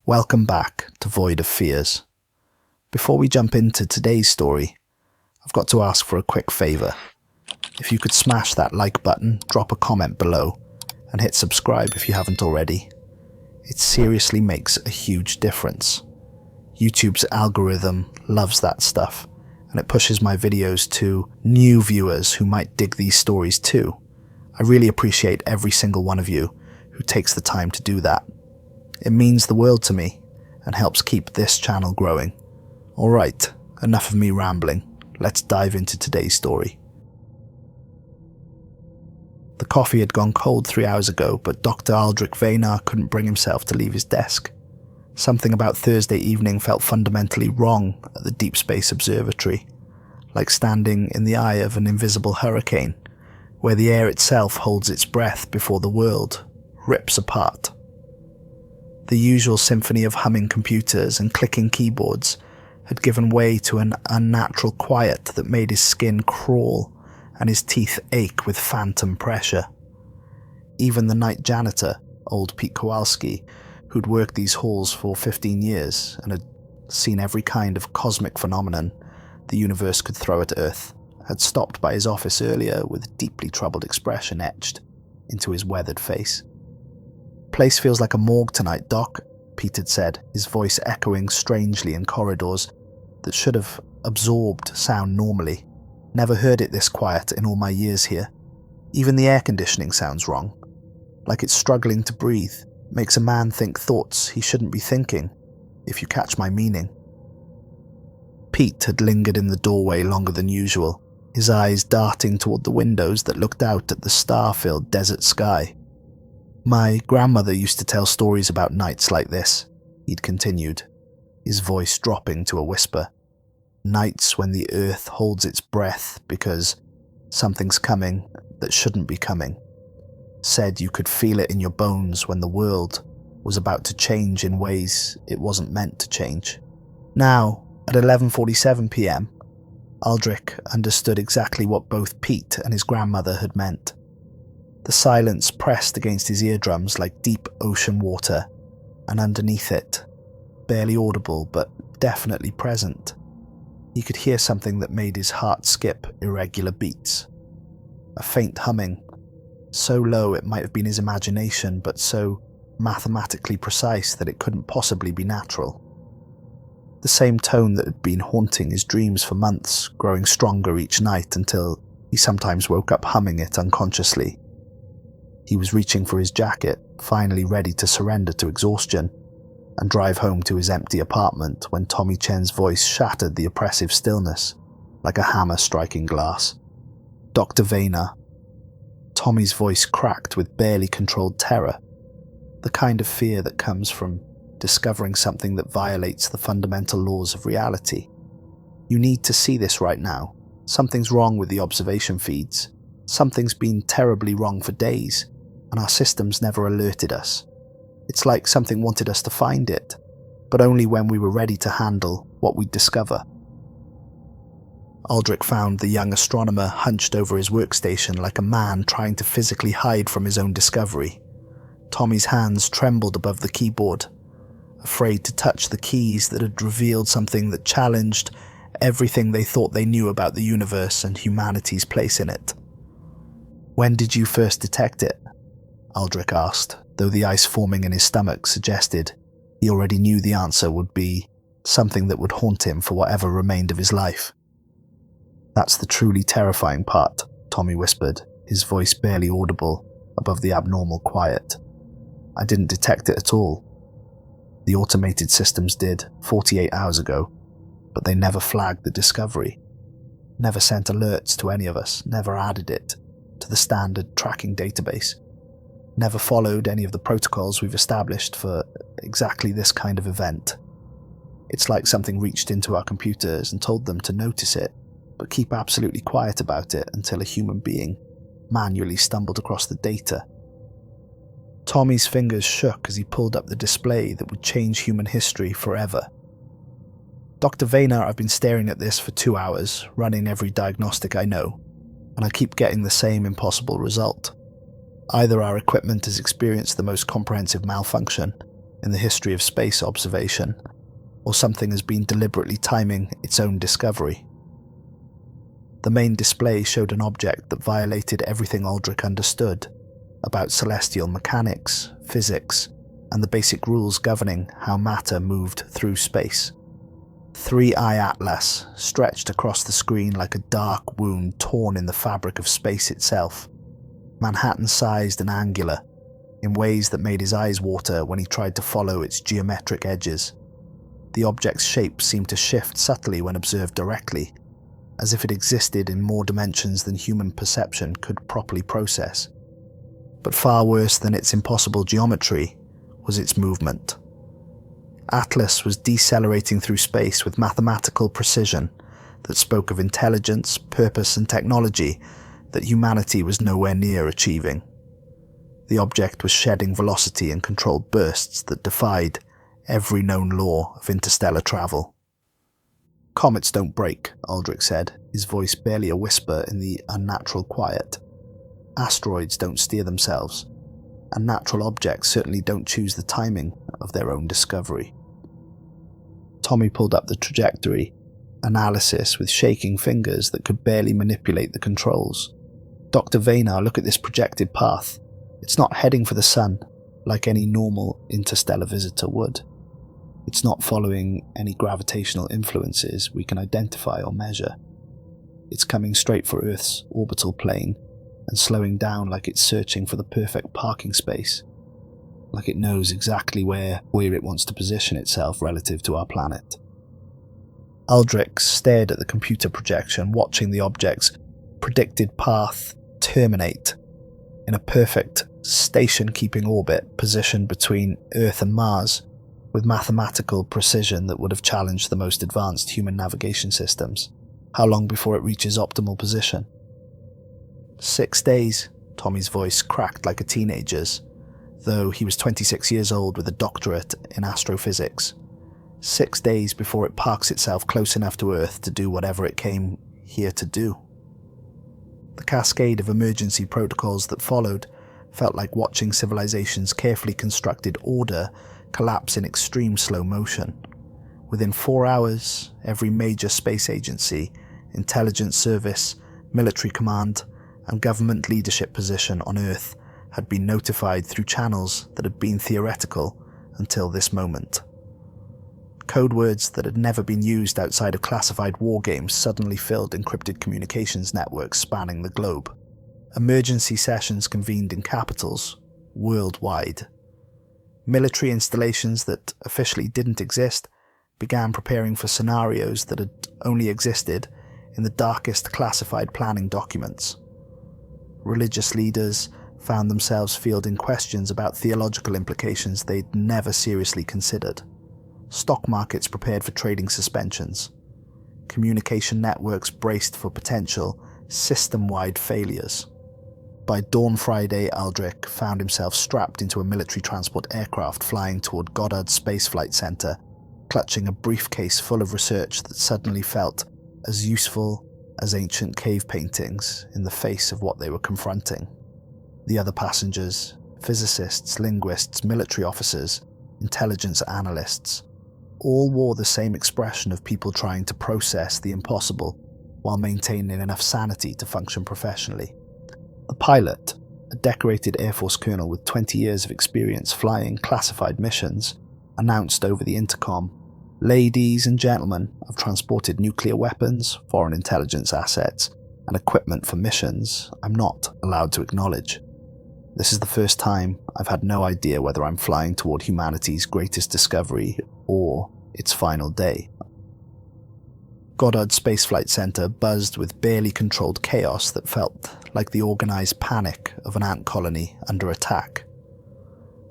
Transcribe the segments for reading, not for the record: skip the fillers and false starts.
Welcome back to Void of Fears. Before we jump into today's story, I've got to ask for a quick favour. If you could smash that like button, drop a comment below, and hit subscribe if you haven't already. It seriously makes a huge difference. YouTube's algorithm loves that stuff, and it pushes my videos to new viewers who might dig these stories too. I really appreciate every single one of you who takes the time to do that. It means the world to me and helps keep this channel growing. Alright, enough of me rambling. Let's dive into today's story. The coffee had gone cold 3 hours ago, but Dr. Aldric Veynar couldn't bring himself to leave his desk. Something about Thursday evening felt fundamentally wrong at the Deep Space Observatory, like standing in the eye of an invisible hurricane, where the air itself holds its breath before the world rips apart. The usual symphony of humming computers and clicking keyboards had given way to an unnatural quiet that made his skin crawl and his teeth ache with phantom pressure. Even the night janitor, old Pete Kowalski, who'd worked these halls for 15 years and had seen every kind of cosmic phenomenon the universe could throw at Earth, had stopped by his office earlier with a deeply troubled expression etched into his weathered face. "Place feels like a morgue tonight, Doc," Pete had said, his voice echoing strangely in corridors that should have absorbed sound normally. Never heard it this quiet in all my years here. Even the air conditioning sounds wrong. Like it's struggling to breathe. Makes a man think thoughts he shouldn't be thinking, if you catch my meaning. Pete had lingered in the doorway longer than usual, his eyes darting toward the windows that looked out at the star-filled desert sky. "My grandmother used to tell stories about nights like this," he'd continued, his voice dropping to a whisper. "Nights when the earth holds its breath because something's coming that shouldn't be coming. Said you could feel it in your bones when the world was about to change in ways it wasn't meant to change." Now, at 11:47 p.m, Aldric understood exactly what both Pete and his grandmother had meant. The silence pressed against his eardrums like deep ocean water, and underneath it, barely audible but definitely present, he could hear something that made his heart skip irregular beats. A faint humming, so low it might have been his imagination, but so mathematically precise that it couldn't possibly be natural. The same tone that had been haunting his dreams for months, growing stronger each night until he sometimes woke up humming it unconsciously. He was reaching for his jacket, finally ready to surrender to exhaustion and drive home to his empty apartment when Tommy Chen's voice shattered the oppressive stillness like a hammer striking glass. "Dr. Veynar." Tommy's voice cracked with barely controlled terror, the kind of fear that comes from discovering something that violates the fundamental laws of reality. "You need to see this right now. Something's wrong with the observation feeds. Something's been terribly wrong for days, and our systems never alerted us. It's like something wanted us to find it, but only when we were ready to handle what we'd discover." Aldric found the young astronomer hunched over his workstation like a man trying to physically hide from his own discovery. Tommy's hands trembled above the keyboard, afraid to touch the keys that had revealed something that challenged everything they thought they knew about the universe and humanity's place in it. "When did you first detect it?" Aldric asked, though the ice forming in his stomach suggested he already knew the answer would be something that would haunt him for whatever remained of his life. "That's the truly terrifying part," Tommy whispered, his voice barely audible above the abnormal quiet. "I didn't detect it at all. The automated systems did 48 hours ago, but they never flagged the discovery. Never sent alerts to any of us, never added it to the standard tracking database. Never followed any of the protocols we've established for exactly this kind of event. It's like something reached into our computers and told them to notice it, but keep absolutely quiet about it until a human being manually stumbled across the data." Tommy's fingers shook as he pulled up the display that would change human history forever. "Dr. Veynar, I've been staring at this for 2 hours, running every diagnostic I know, and I keep getting the same impossible result. Either our equipment has experienced the most comprehensive malfunction, in the history of space observation, or something has been deliberately timing its own discovery. The main display showed an object that violated everything Aldric understood about celestial mechanics, physics, and the basic rules governing how matter moved through space. 3-eye atlas stretched across the screen like a dark wound torn in the fabric of space itself, Manhattan-sized and angular, in ways that made his eyes water when he tried to follow its geometric edges. The object's shape seemed to shift subtly when observed directly, as if it existed in more dimensions than human perception could properly process. But far worse than its impossible geometry was its movement. Atlas was decelerating through space with mathematical precision that spoke of intelligence, purpose, and technology that humanity was nowhere near achieving. The object was shedding velocity in controlled bursts that defied every known law of interstellar travel. "Comets don't break," Aldric said, his voice barely a whisper in the unnatural quiet. "Asteroids don't steer themselves, and natural objects certainly don't choose the timing of their own discovery." Tommy pulled up the trajectory analysis with shaking fingers that could barely manipulate the controls. "Dr. Veynar, look at this projected path. It's not heading for the sun, like any normal interstellar visitor would. It's not following any gravitational influences we can identify or measure. It's coming straight for Earth's orbital plane and slowing down like it's searching for the perfect parking space, like it knows exactly where it wants to position itself relative to our planet." Aldrich stared at the computer projection, watching the object's predicted path terminate in a perfect station-keeping orbit positioned between Earth and Mars, with mathematical precision that would have challenged the most advanced human navigation systems. How long before it reaches optimal position? 6 days, Tommy's voice cracked like a teenager's, though he was 26 years old with a doctorate in astrophysics. 6 days before it parks itself close enough to Earth to do whatever it came here to do. The cascade of emergency protocols that followed felt like watching civilization's carefully constructed order collapse in extreme slow motion. Within 4 hours, every major space agency, intelligence service, military command, and government leadership position on Earth had been notified through channels that had been theoretical until this moment. Code words that had never been used outside of classified war games suddenly filled encrypted communications networks spanning the globe. Emergency sessions convened in capitals worldwide. Military installations that officially didn't exist began preparing for scenarios that had only existed in the darkest classified planning documents. Religious leaders found themselves fielding questions about theological implications they'd never seriously considered. Stock markets prepared for trading suspensions. Communication networks braced for potential system-wide failures. By dawn Friday, Aldric found himself strapped into a military transport aircraft flying toward Goddard Space Flight Center, clutching a briefcase full of research that suddenly felt as useful as ancient cave paintings in the face of what they were confronting. The other passengers, physicists, linguists, military officers, intelligence analysts, all wore the same expression of people trying to process the impossible while maintaining enough sanity to function professionally. The pilot, a decorated Air Force colonel with 20 years of experience flying classified missions, announced over the intercom, "Ladies and gentlemen, I've transported nuclear weapons, foreign intelligence assets, and equipment for missions I'm not allowed to acknowledge. This is the first time I've had no idea whether I'm flying toward humanity's greatest discovery or its final day." Goddard Space Flight Center buzzed with barely controlled chaos that felt like the organized panic of an ant colony under attack.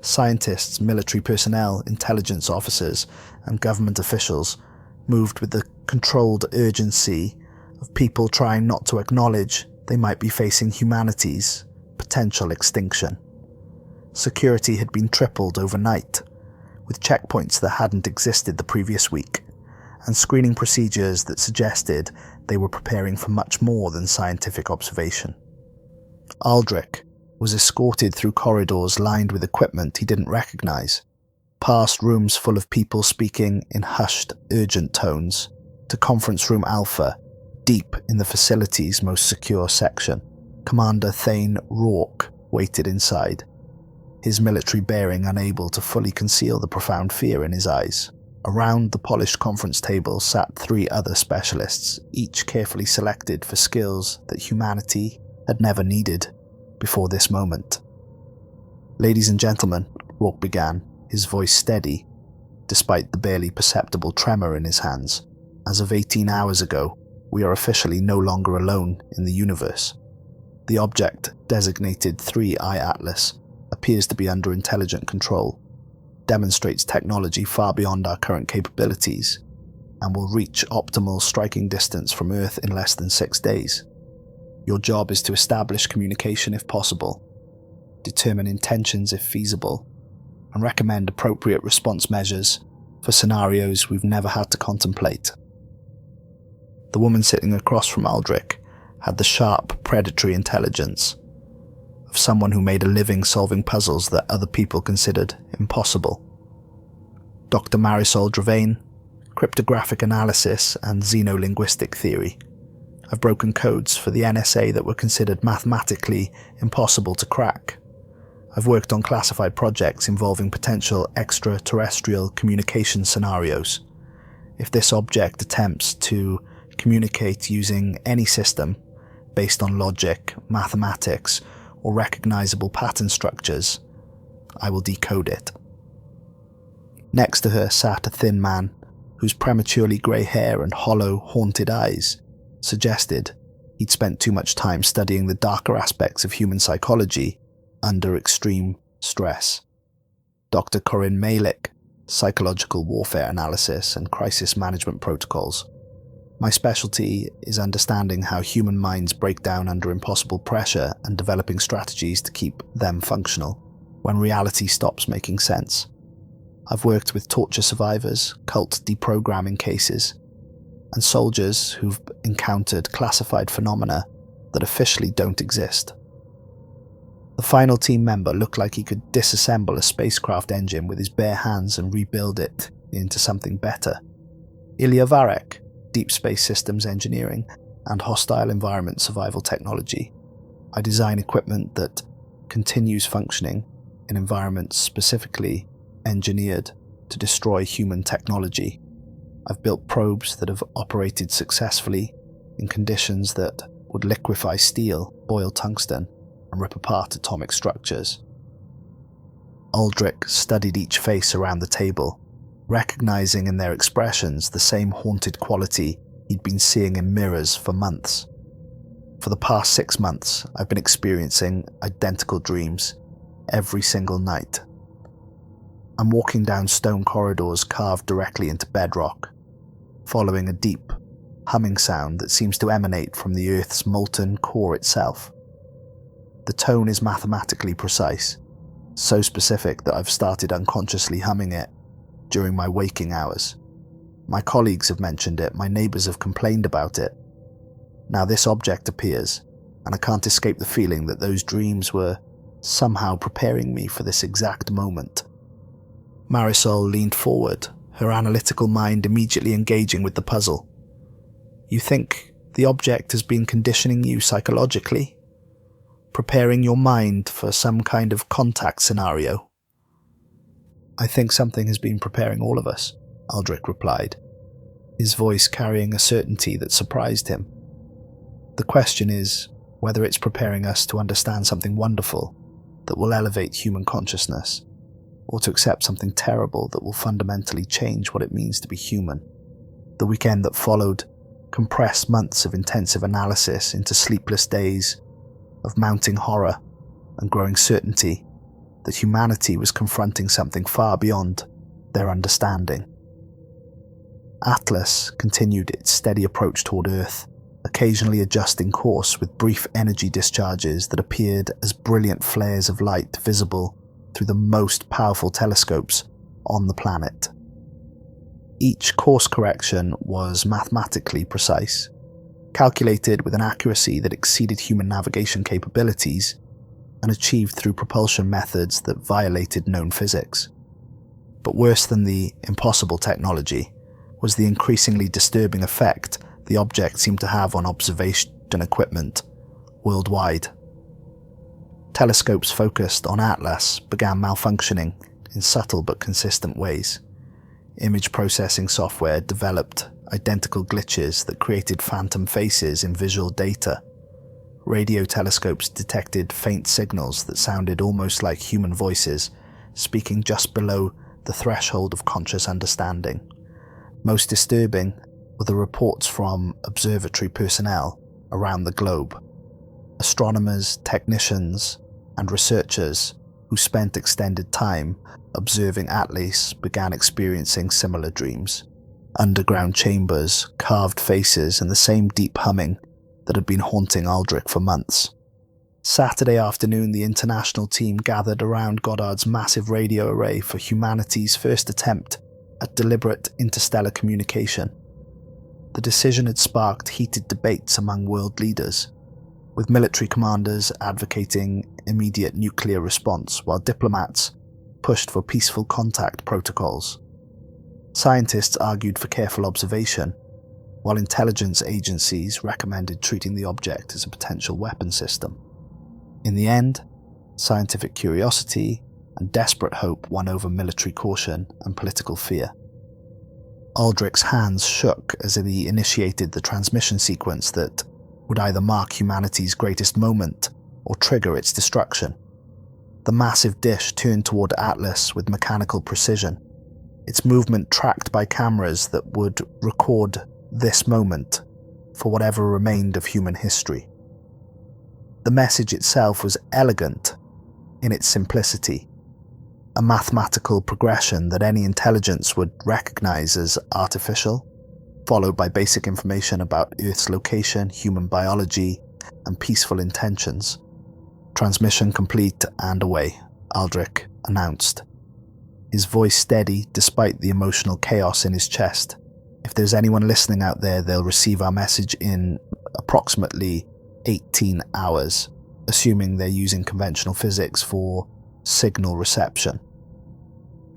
Scientists, military personnel, intelligence officers, and government officials moved with the controlled urgency of people trying not to acknowledge they might be facing humanity's potential extinction. Security had been tripled overnight, with checkpoints that hadn't existed the previous week, and screening procedures that suggested they were preparing for much more than scientific observation. Aldrich was escorted through corridors lined with equipment he didn't recognize, past rooms full of people speaking in hushed, urgent tones, to conference room Alpha, deep in the facility's most secure section. Commander Thane Rourke waited inside, his military bearing unable to fully conceal the profound fear in his eyes. Around the polished conference table sat 3 other specialists, each carefully selected for skills that humanity had never needed before this moment. "Ladies and gentlemen," Rourke began, his voice steady, despite the barely perceptible tremor in his hands. "As of 18 hours ago, we are officially no longer alone in the universe. The object, designated 3I Atlas, appears to be under intelligent control, demonstrates technology far beyond our current capabilities, and will reach optimal striking distance from Earth in less than 6 days. Your job is to establish communication if possible, determine intentions if feasible, and recommend appropriate response measures for scenarios we've never had to contemplate." The woman sitting across from Aldric had the sharp, predatory intelligence of someone who made a living solving puzzles that other people considered impossible. Dr. Aldric Veynar, cryptographic analysis and xenolinguistic theory. I've broken codes for the NSA that were considered mathematically impossible to crack. I've worked on classified projects involving potential extraterrestrial communication scenarios. If this object attempts to communicate using any system based on logic, mathematics, or recognizable pattern structures, I will decode it. Next to her sat a thin man whose prematurely grey hair and hollow, haunted eyes suggested he'd spent too much time studying the darker aspects of human psychology under extreme stress. Dr. Corinne Malick, psychological warfare analysis and crisis management protocols. My specialty is understanding how human minds break down under impossible pressure and developing strategies to keep them functional when reality stops making sense. I've worked with torture survivors, cult deprogramming cases, and soldiers who've encountered classified phenomena that officially don't exist. The final team member looked like he could disassemble a spacecraft engine with his bare hands and rebuild it into something better. Ilya Varek, Deep Space Systems Engineering and Hostile Environment Survival Technology. I design equipment that continues functioning in environments specifically engineered to destroy human technology. I've built probes that have operated successfully in conditions that would liquefy steel, boil tungsten, and rip apart atomic structures. Aldric studied each face around the table, recognizing in their expressions the same haunted quality he'd been seeing in mirrors for months. For the past 6 months, I've been experiencing identical dreams every single night. I'm walking down stone corridors carved directly into bedrock, following a deep, humming sound that seems to emanate from the Earth's molten core itself. The tone is mathematically precise, so specific that I've started unconsciously humming it during my waking hours. My colleagues have mentioned it, my neighbours have complained about it. Now this object appears, and I can't escape the feeling that those dreams were somehow preparing me for this exact moment. Marisol leaned forward, her analytical mind immediately engaging with the puzzle. "You think the object has been conditioning you psychologically? Preparing your mind for some kind of contact scenario?" "I think something has been preparing all of us," Aldric replied, his voice carrying a certainty that surprised him. "The question is whether it's preparing us to understand something wonderful that will elevate human consciousness, or to accept something terrible that will fundamentally change what it means to be human." The weekend that followed compressed months of intensive analysis into sleepless days of mounting horror and growing certainty that humanity was confronting something far beyond their understanding. Atlas continued its steady approach toward Earth, occasionally adjusting course with brief energy discharges that appeared as brilliant flares of light visible through the most powerful telescopes on the planet. Each course correction was mathematically precise, calculated with an accuracy that exceeded human navigation capabilities and achieved through propulsion methods that violated known physics. But worse than the impossible technology was the increasingly disturbing effect the object seemed to have on observation equipment worldwide. Telescopes focused on Atlas began malfunctioning in subtle but consistent ways. Image processing software developed identical glitches that created phantom faces in visual data. Radio telescopes detected faint signals that sounded almost like human voices, speaking just below the threshold of conscious understanding. Most disturbing were the reports from observatory personnel around the globe. Astronomers, technicians, and researchers who spent extended time observing Atlas began experiencing similar dreams. Underground chambers, carved faces, and the same deep humming that had been haunting Aldric for months. Saturday afternoon, the international team gathered around Goddard's massive radio array for humanity's first attempt at deliberate interstellar communication. The decision had sparked heated debates among world leaders, with military commanders advocating immediate nuclear response while diplomats pushed for peaceful contact protocols. Scientists argued for careful observation, while intelligence agencies recommended treating the object as a potential weapon system. In the end, scientific curiosity and desperate hope won over military caution and political fear. Aldric's hands shook as he initiated the transmission sequence that would either mark humanity's greatest moment or trigger its destruction. The massive dish turned toward Atlas with mechanical precision, its movement tracked by cameras that would record this moment for whatever remained of human history. The message itself was elegant in its simplicity, a mathematical progression that any intelligence would recognize as artificial, followed by basic information about Earth's location, human biology, and peaceful intentions. Transmission complete and away, Aldric announced, his voice steady despite the emotional chaos in his chest. If there's anyone listening out there, they'll receive our message in approximately 18 hours, assuming they're using conventional physics for signal reception.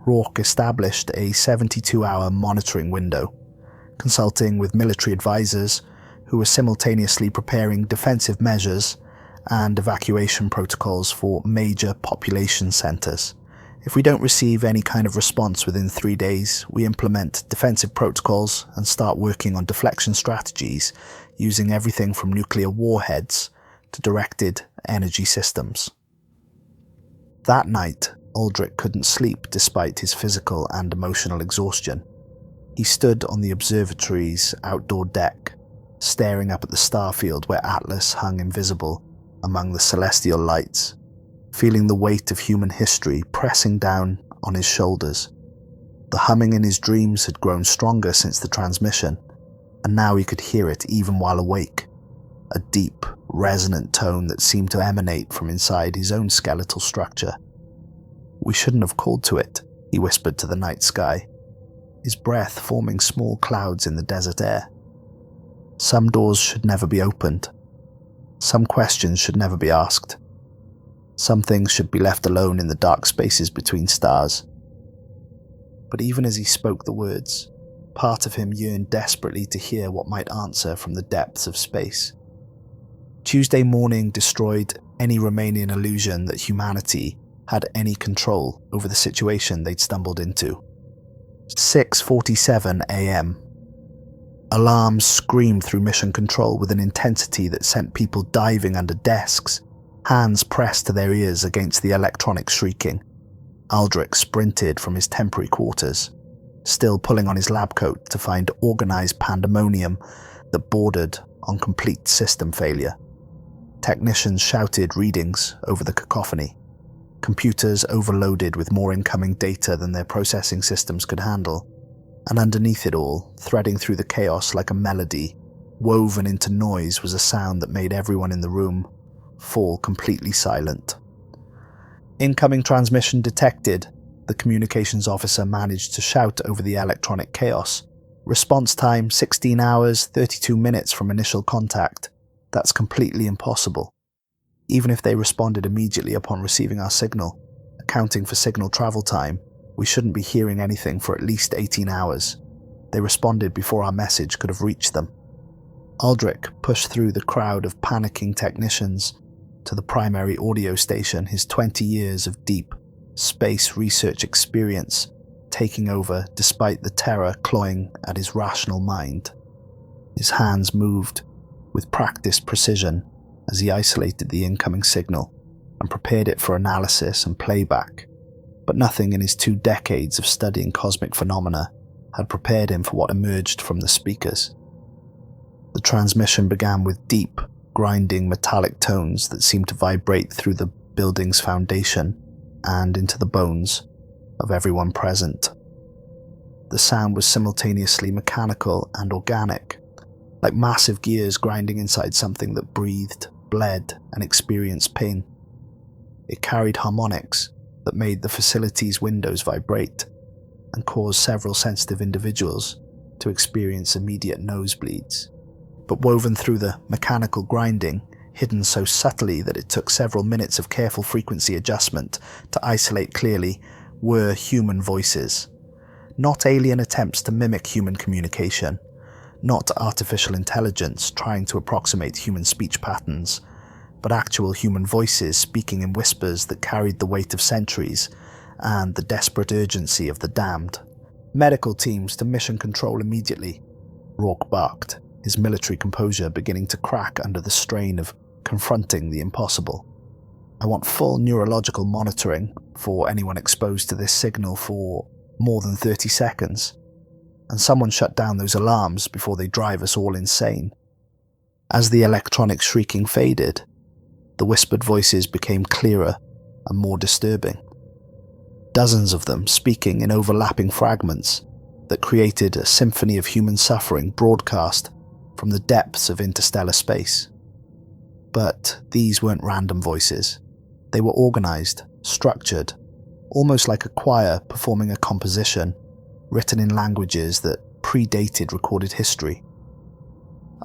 Rourke established a 72-hour monitoring window, consulting with military advisors who were simultaneously preparing defensive measures and evacuation protocols for major population centers. If we don't receive any kind of response within 3 days, we implement defensive protocols and start working on deflection strategies using everything from nuclear warheads to directed energy systems. That night, Aldric couldn't sleep despite his physical and emotional exhaustion. He stood on the observatory's outdoor deck, staring up at the starfield where Atlas hung invisible among the celestial lights, feeling the weight of human history pressing down on his shoulders. The humming in his dreams had grown stronger since the transmission, and now he could hear it even while awake, a deep, resonant tone that seemed to emanate from inside his own skeletal structure. "We shouldn't have called to it," he whispered to the night sky, his breath forming small clouds in the desert air. "Some doors should never be opened. Some questions should never be asked. Some things should be left alone in the dark spaces between stars." But even as he spoke the words, part of him yearned desperately to hear what might answer from the depths of space. Tuesday morning destroyed any remaining illusion that humanity had any control over the situation they'd stumbled into. 6:47 a.m. Alarms screamed through mission control with an intensity that sent people diving under desks, hands pressed to their ears against the electronic shrieking. Aldric sprinted from his temporary quarters, still pulling on his lab coat to find organized pandemonium that bordered on complete system failure. Technicians shouted readings over the cacophony, computers overloaded with more incoming data than their processing systems could handle, and underneath it all, threading through the chaos like a melody, woven into noise, was a sound that made everyone in the room fall completely silent. "Incoming transmission detected," the communications officer managed to shout over the electronic chaos. "Response time 16 hours, 32 minutes from initial contact. That's completely impossible. Even if they responded immediately upon receiving our signal, accounting for signal travel time, We shouldn't be hearing anything for at least 18 hours. They responded before our message could have reached them. Aldric pushed through the crowd of panicking technicians to the primary audio station, his 20 years of deep space research experience taking over despite the terror clawing at his rational mind. His hands moved with practiced precision as he isolated the incoming signal and prepared it for analysis and playback, but nothing in his 2 decades of studying cosmic phenomena had prepared him for what emerged from the speakers. The transmission began with deep, grinding metallic tones that seemed to vibrate through the building's foundation and into the bones of everyone present. The sound was simultaneously mechanical and organic, like massive gears grinding inside something that breathed, bled, and experienced pain. It carried harmonics that made the facility's windows vibrate and caused several sensitive individuals to experience immediate nosebleeds. But woven through the mechanical grinding, hidden so subtly that it took several minutes of careful frequency adjustment to isolate clearly, were human voices. Not alien attempts to mimic human communication, not artificial intelligence trying to approximate human speech patterns, but actual human voices speaking in whispers that carried the weight of centuries and the desperate urgency of the damned. "Medical teams to mission control immediately," Rourke barked, his military composure beginning to crack under the strain of confronting the impossible. "I want full neurological monitoring for anyone exposed to this signal for more than 30 seconds. And someone shut down those alarms before they drive us all insane." As the electronic shrieking faded, the whispered voices became clearer and more disturbing. Dozens of them speaking in overlapping fragments that created a symphony of human suffering broadcast from the depths of interstellar space. But these weren't random voices. They were organized, structured, almost like a choir performing a composition written in languages that predated recorded history.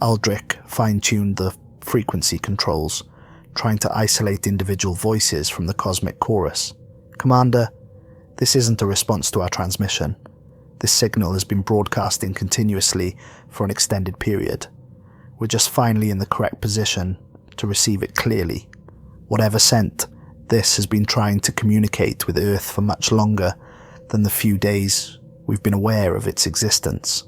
Aldric fine-tuned the frequency controls, trying to isolate individual voices from the cosmic chorus. "Commander, this isn't a response to our transmission. This signal has been broadcasting continuously for an extended period. We're just finally in the correct position to receive it clearly. Whatever sent this has been trying to communicate with Earth for much longer than the few days we've been aware of its existence."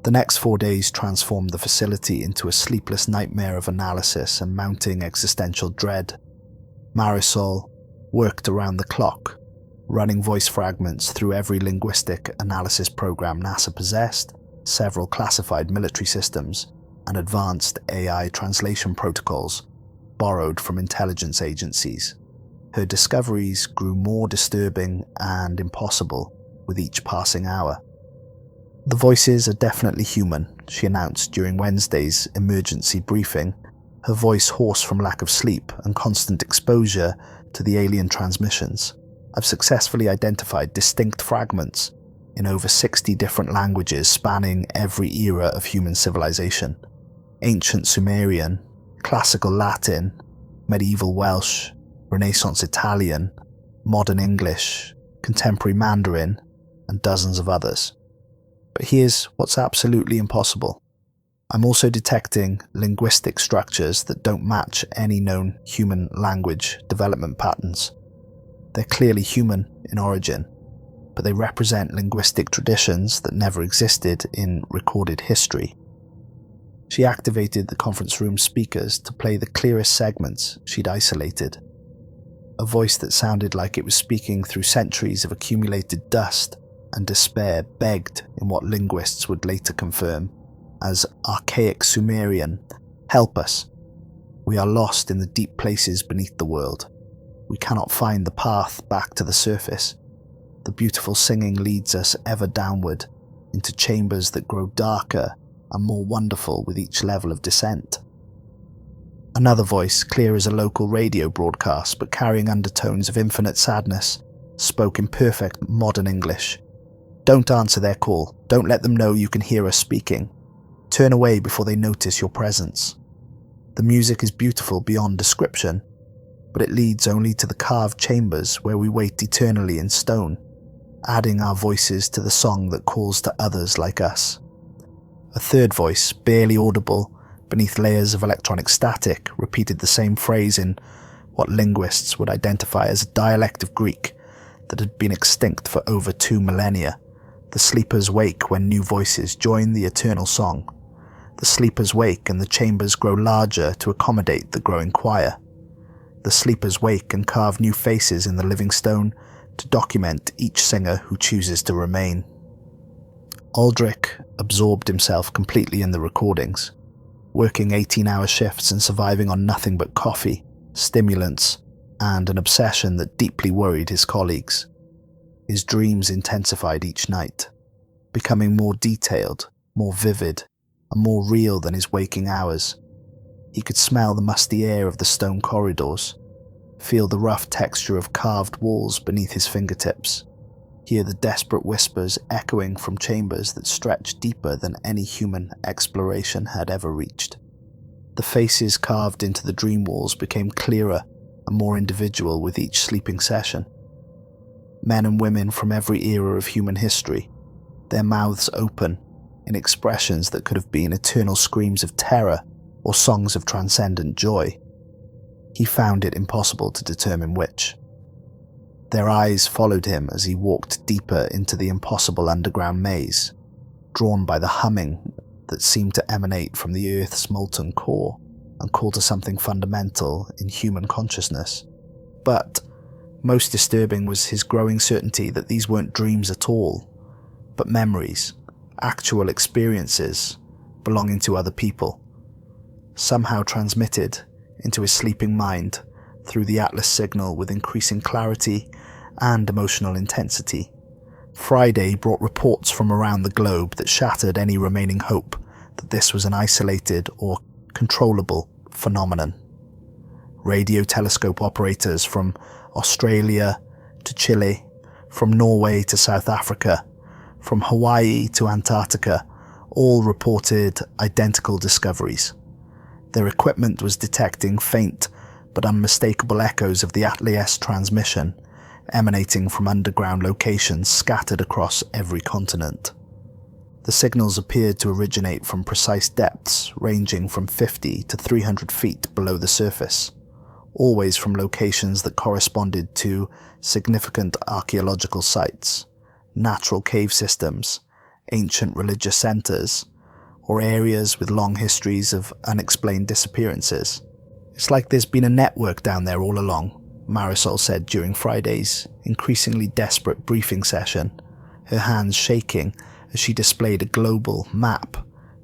The next 4 days transformed the facility into a sleepless nightmare of analysis and mounting existential dread. Marisol worked around the clock, running voice fragments through every linguistic analysis program NASA possessed, several classified military systems, and advanced AI translation protocols borrowed from intelligence agencies. Her discoveries grew more disturbing and impossible with each passing hour. "The voices are definitely human," she announced during Wednesday's emergency briefing, her voice hoarse from lack of sleep and constant exposure to the alien transmissions. "I've successfully identified distinct fragments in over 60 different languages spanning every era of human civilization. Ancient Sumerian, Classical Latin, Medieval Welsh, Renaissance Italian, Modern English, Contemporary Mandarin, and dozens of others. But here's what's absolutely impossible. I'm also detecting linguistic structures that don't match any known human language development patterns. They're clearly human in origin, but they represent linguistic traditions that never existed in recorded history." She activated the conference room speakers to play the clearest segments she'd isolated. A voice that sounded like it was speaking through centuries of accumulated dust and despair begged in what linguists would later confirm as archaic Sumerian, "Help us. We are lost in the deep places beneath the world. We cannot find the path back to the surface. The beautiful singing leads us ever downward into chambers that grow darker and more wonderful with each level of descent." Another voice, clear as a local radio broadcast but carrying undertones of infinite sadness, spoke in perfect modern English. "Don't answer their call. Don't let them know you can hear us speaking. Turn away before they notice your presence. The music is beautiful beyond description. but it leads only to the carved chambers where we wait eternally in stone, adding our voices to the song that calls to others like us. A third voice, barely audible beneath layers of electronic static, repeated the same phrase in what linguists would identify as a dialect of Greek that had been extinct for over 2 millennia. The sleepers wake when new voices join the eternal song. The sleepers wake and the chambers grow larger to accommodate the growing choir. The sleepers wake and carve new faces in the living stone to document each singer who chooses to remain. Aldric absorbed himself completely in the recordings, working 18-hour shifts and surviving on nothing but coffee, stimulants, and an obsession that deeply worried his colleagues. His dreams intensified each night, becoming more detailed, more vivid, and more real than his waking hours. He could smell the musty air of the stone corridors, feel the rough texture of carved walls beneath his fingertips, hear the desperate whispers echoing from chambers that stretched deeper than any human exploration had ever reached. The faces carved into the dream walls became clearer and more individual with each sleeping session. Men and women from every era of human history, their mouths open in expressions that could have been eternal screams of terror or songs of transcendent joy. He found it impossible to determine which. Their eyes followed him as he walked deeper into the impossible underground maze, drawn by the humming that seemed to emanate from the Earth's molten core and call to something fundamental in human consciousness. But most disturbing was his growing certainty that these weren't dreams at all, but memories, actual experiences belonging to other people, somehow transmitted into his sleeping mind through the Atlas signal with increasing clarity and emotional intensity. Friday brought reports from around the globe that shattered any remaining hope that this was an isolated or controllable phenomenon. Radio telescope operators from Australia to Chile, from Norway to South Africa, from Hawaii to Antarctica, all reported identical discoveries. Their equipment was detecting faint but unmistakable echoes of the Atlas transmission, emanating from underground locations scattered across every continent. The signals appeared to originate from precise depths ranging from 50 to 300 feet below the surface, always from locations that corresponded to significant archaeological sites, natural cave systems, ancient religious centers, or areas with long histories of unexplained disappearances. "It's like there's been a network down there all along," Marisol said during Friday's increasingly desperate briefing session, her hands shaking as she displayed a global map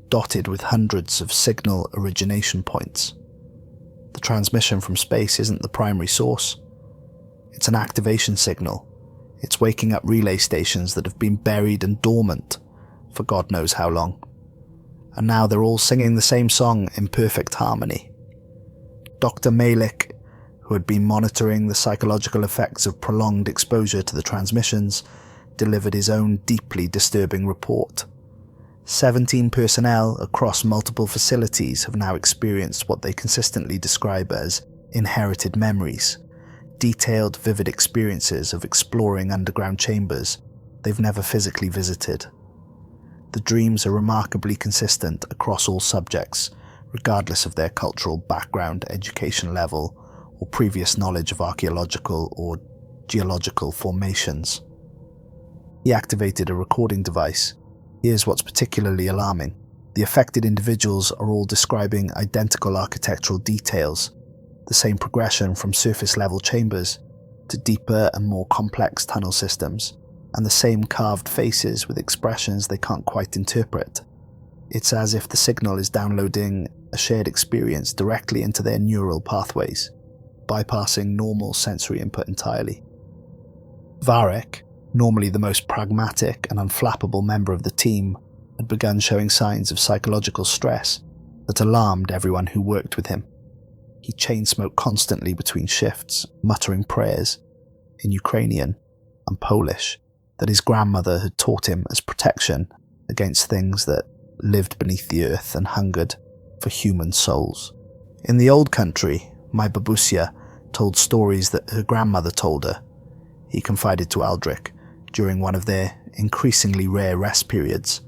dotted with hundreds of signal origination points. The transmission from space isn't the primary source. It's an activation signal. It's waking up relay stations that have been buried and dormant for God knows how long. And now they're all singing the same song in perfect harmony. Dr. Malik, who had been monitoring the psychological effects of prolonged exposure to the transmissions, delivered his own deeply disturbing report. 17 personnel across multiple facilities have now experienced what they consistently describe as inherited memories, detailed, vivid experiences of exploring underground chambers they've never physically visited. The dreams are remarkably consistent across all subjects, regardless of their cultural background, education level, or previous knowledge of archaeological or geological formations. He activated a recording device. Here's what's particularly alarming. The affected individuals are all describing identical architectural details, the same progression from surface-level chambers to deeper and more complex tunnel systems, and the same carved faces with expressions they can't quite interpret. It's as if the signal is downloading a shared experience directly into their neural pathways, bypassing normal sensory input entirely. Varek, normally the most pragmatic and unflappable member of the team, had begun showing signs of psychological stress that alarmed everyone who worked with him. He chain-smoked constantly between shifts, muttering prayers in Ukrainian and Polish that his grandmother had taught him as protection against things that lived beneath the earth and hungered for human souls. In the old country, my babusia told stories that her grandmother told her, he confided to Aldric during one of their increasingly rare rest periods,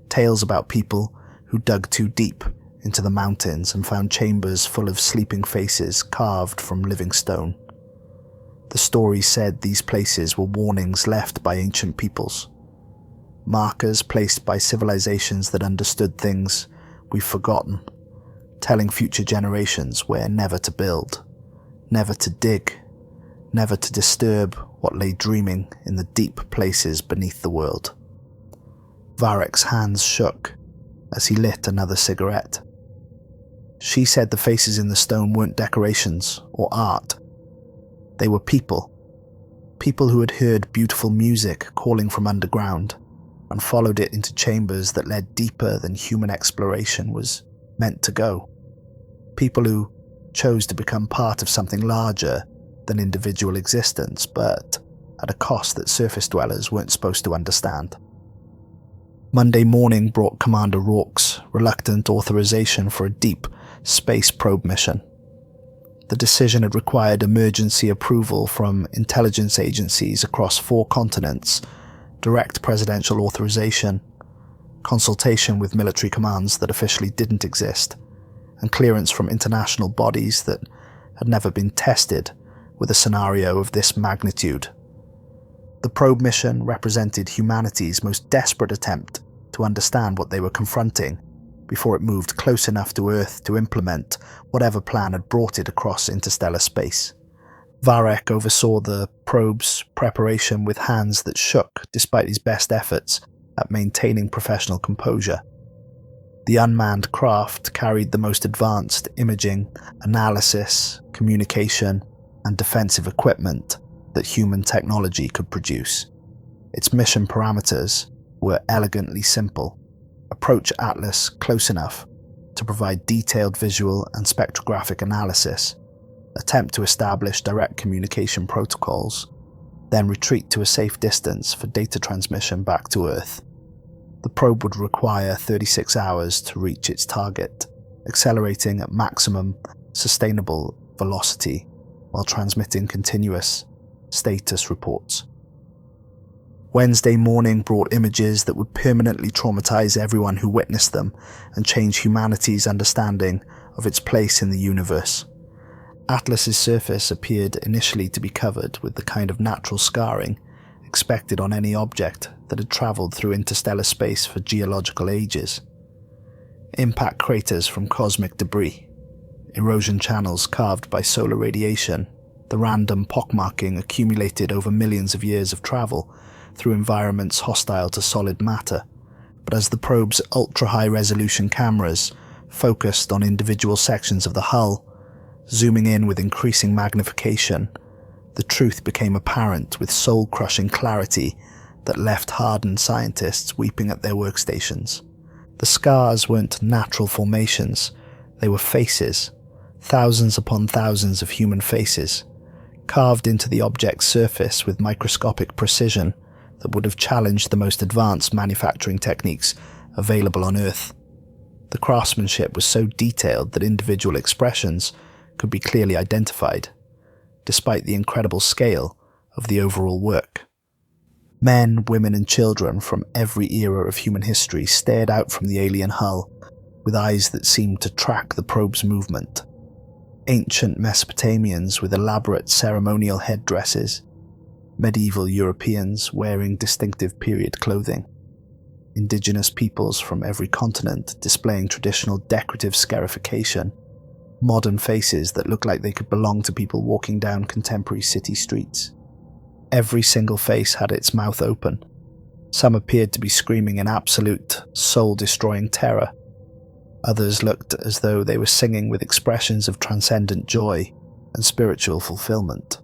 tales about people who dug too deep into the mountains and found chambers full of sleeping faces carved from living stone. The stories said these places were warnings left by ancient peoples, markers placed by civilizations that understood things we've forgotten, telling future generations where never to build, never to dig, never to disturb what lay dreaming in the deep places beneath the world. Varek's hands shook as he lit another cigarette. She said the faces in the stone weren't decorations or art. They were people. People who had heard beautiful music calling from underground and followed it into chambers that led deeper than human exploration was meant to go. People who chose to become part of something larger than individual existence, but at a cost that surface dwellers weren't supposed to understand. Monday morning brought Commander Rourke's reluctant authorization for a deep space probe mission. The decision had required emergency approval from intelligence agencies across 4 continents, direct presidential authorization, consultation with military commands that officially didn't exist, and clearance from international bodies that had never been tested with a scenario of this magnitude. The probe mission represented humanity's most desperate attempt to understand what they were confronting before it moved close enough to Earth to implement whatever plan had brought it across interstellar space. Varek oversaw the probe's preparation with hands that shook despite his best efforts at maintaining professional composure. The unmanned craft carried the most advanced imaging, analysis, communication, and defensive equipment that human technology could produce. Its mission parameters were elegantly simple. Approach Atlas close enough to provide detailed visual and spectrographic analysis, attempt to establish direct communication protocols, then retreat to a safe distance for data transmission back to Earth. The probe would require 36 hours to reach its target, accelerating at maximum sustainable velocity while transmitting continuous status reports. Wednesday morning brought images that would permanently traumatize everyone who witnessed them and change humanity's understanding of its place in the universe. Atlas's surface appeared initially to be covered with the kind of natural scarring expected on any object that had traveled through interstellar space for geological ages. Impact craters from cosmic debris, erosion channels carved by solar radiation, the random pockmarking accumulated over millions of years of travel through environments hostile to solid matter. But as the probe's ultra-high-resolution cameras focused on individual sections of the hull, zooming in with increasing magnification, the truth became apparent with soul-crushing clarity that left hardened scientists weeping at their workstations. The scars weren't natural formations, they were faces, thousands upon thousands of human faces, carved into the object's surface with microscopic precision that would have challenged the most advanced manufacturing techniques available on Earth. The craftsmanship was so detailed that individual expressions could be clearly identified, despite the incredible scale of the overall work. Men, women, and children from every era of human history stared out from the alien hull with eyes that seemed to track the probe's movement. Ancient Mesopotamians with elaborate ceremonial headdresses, medieval Europeans wearing distinctive period clothing, indigenous peoples from every continent displaying traditional decorative scarification, modern faces that looked like they could belong to people walking down contemporary city streets. Every single face had its mouth open. Some appeared to be screaming in absolute, soul-destroying terror. Others looked as though they were singing with expressions of transcendent joy and spiritual fulfillment.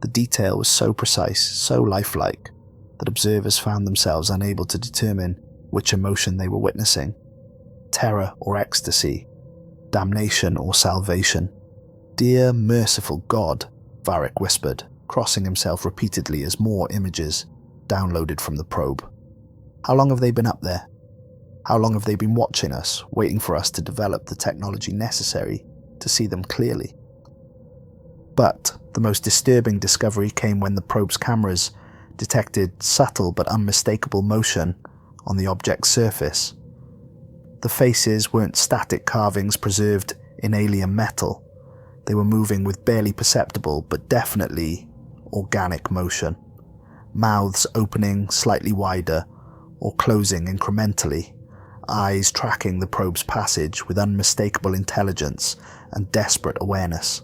The detail was so precise, so lifelike, that observers found themselves unable to determine which emotion they were witnessing: terror or ecstasy, damnation or salvation. "Dear merciful God," Varek whispered, crossing himself repeatedly as more images downloaded from the probe. "How long have they been up there? How long have they been watching us, waiting for us to develop the technology necessary to see them clearly?" But the most disturbing discovery came when the probe's cameras detected subtle but unmistakable motion on the object's surface. The faces weren't static carvings preserved in alien metal. They were moving with barely perceptible but definitely organic motion. Mouths opening slightly wider or closing incrementally, eyes tracking the probe's passage with unmistakable intelligence and desperate awareness.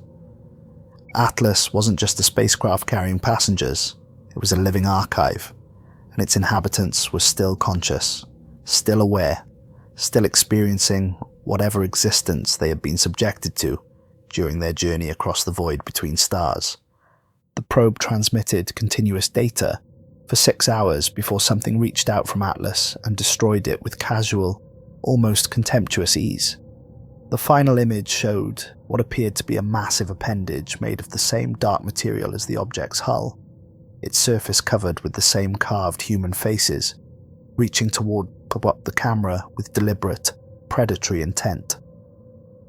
Atlas wasn't just a spacecraft carrying passengers, it was a living archive, and its inhabitants were still conscious, still aware, still experiencing whatever existence they had been subjected to during their journey across the void between stars. The probe transmitted continuous data for 6 hours before something reached out from Atlas and destroyed it with casual, almost contemptuous ease. The final image showed what appeared to be a massive appendage made of the same dark material as the object's hull, its surface covered with the same carved human faces, reaching toward the camera with deliberate, predatory intent.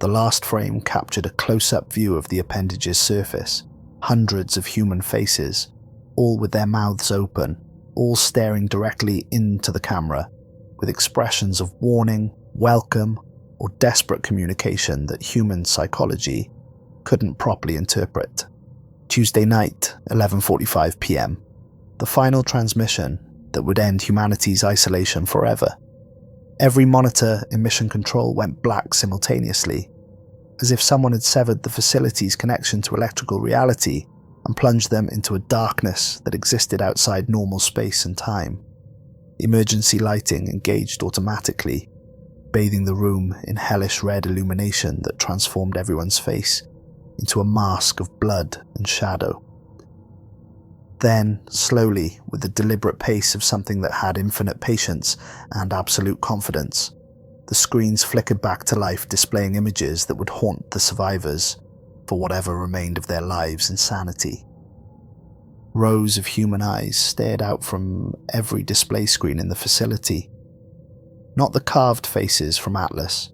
The last frame captured a close-up view of the appendage's surface, hundreds of human faces, all with their mouths open, all staring directly into the camera, with expressions of warning, welcome, or desperate communication that human psychology couldn't properly interpret. Tuesday night, 11:45 p.m. The final transmission that would end humanity's isolation forever. Every monitor in mission control went black simultaneously, as if someone had severed the facility's connection to electrical reality and plunged them into a darkness that existed outside normal space and time. Emergency lighting engaged automatically, bathing the room in hellish red illumination that transformed everyone's face into a mask of blood and shadow. Then, slowly, with the deliberate pace of something that had infinite patience and absolute confidence, the screens flickered back to life, displaying images that would haunt the survivors for whatever remained of their lives in sanity. Rows of human eyes stared out from every display screen in the facility. Not the carved faces from Atlas,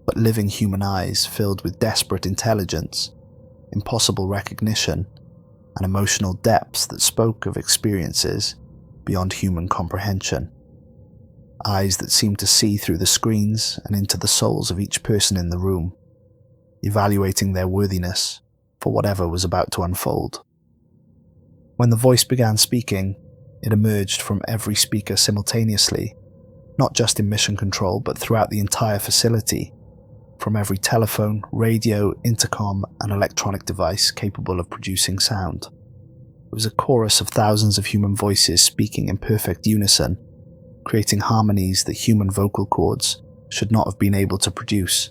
but living human eyes filled with desperate intelligence, impossible recognition, and emotional depths that spoke of experiences beyond human comprehension. Eyes that seemed to see through the screens and into the souls of each person in the room, evaluating their worthiness for whatever was about to unfold. When the voice began speaking, it emerged from every speaker simultaneously, not just in mission control but throughout the entire facility, from every telephone, radio, intercom, and electronic device capable of producing sound. It was a chorus of thousands of human voices speaking in perfect unison, creating harmonies that human vocal cords should not have been able to produce.